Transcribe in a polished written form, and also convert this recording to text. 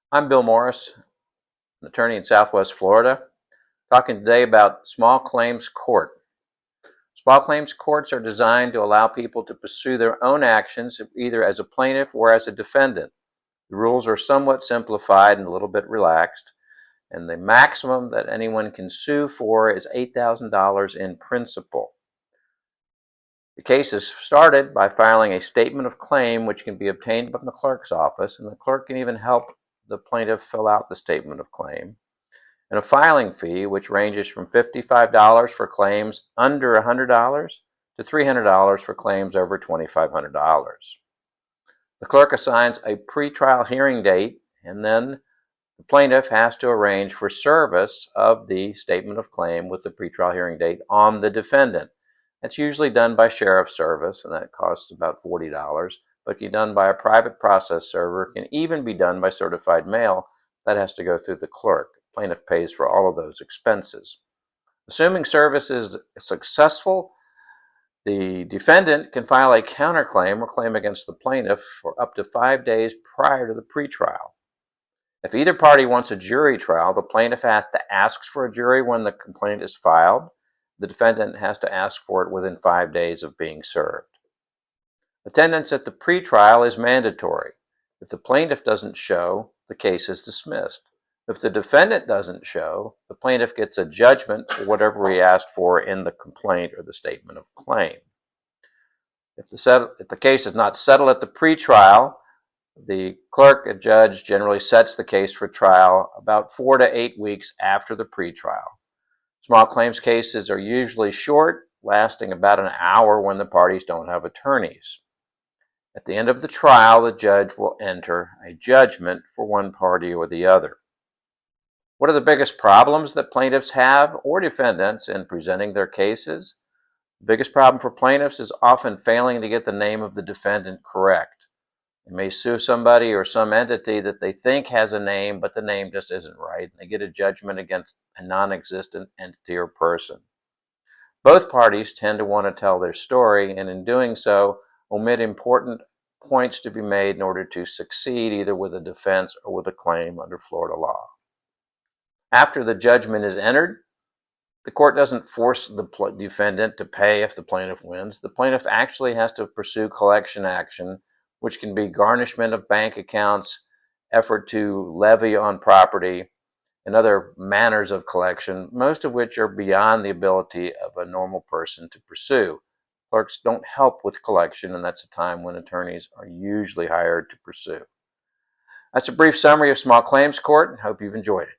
I'm Bill Morris, an attorney in Southwest Florida, talking today about small claims court. Small claims courts are designed to allow people to pursue their own actions either as a plaintiff or as a defendant. The rules are somewhat simplified and a little bit relaxed, and the maximum that anyone can sue for is $8,000 in principal. The case is started by filing a statement of claim, which can be obtained from the clerk's office, and the clerk can even help the plaintiff fill out the statement of claim, and a filing fee, which ranges from $55 for claims under $100 to $300 for claims over $2,500. The clerk assigns a pretrial hearing date, and then the plaintiff has to arrange for service of the statement of claim with the pretrial hearing date on the defendant. That's usually done by sheriff's service, and that costs about $40, but can be done by a private process server. It can even be done by certified mail. That has to go through the clerk. The plaintiff pays for all of those expenses. Assuming service is successful, the defendant can file a counterclaim or claim against the plaintiff for up to 5 days prior to the pretrial. If either party wants a jury trial, the plaintiff has to ask for a jury when the complaint is filed. The defendant has to ask for it within 5 days of being served. Attendance at the pretrial is mandatory. If the plaintiff doesn't show, the case is dismissed. If the defendant doesn't show, the plaintiff gets a judgment for whatever he asked for in the complaint or the statement of claim. If the case is not settled at the pretrial, the clerk and judge generally sets the case for trial about 4 to 8 weeks after the pretrial. Small claims cases are usually short, lasting about an hour when the parties don't have attorneys. At the end of the trial, the judge will enter a judgment for one party or the other. What are the biggest problems that plaintiffs have or defendants in presenting their cases? The biggest problem for plaintiffs is often failing to get the name of the defendant correct. They may sue somebody or some entity that they think has a name, but the name just isn't right, and they get a judgment against a non-existent entity or person. Both parties tend to want to tell their story, and in doing so, omit important points to be made in order to succeed either with a defense or with a claim under Florida law. After the judgment is entered, the court doesn't force the defendant to pay if the plaintiff wins. The plaintiff actually has to pursue collection action, which can be garnishment of bank accounts, effort to levy on property, and other manners of collection, most of which are beyond the ability of a normal person to pursue. Clerks don't help with collection, and that's a time when attorneys are usually hired to pursue. That's a brief summary of small claims court. I hope you've enjoyed it.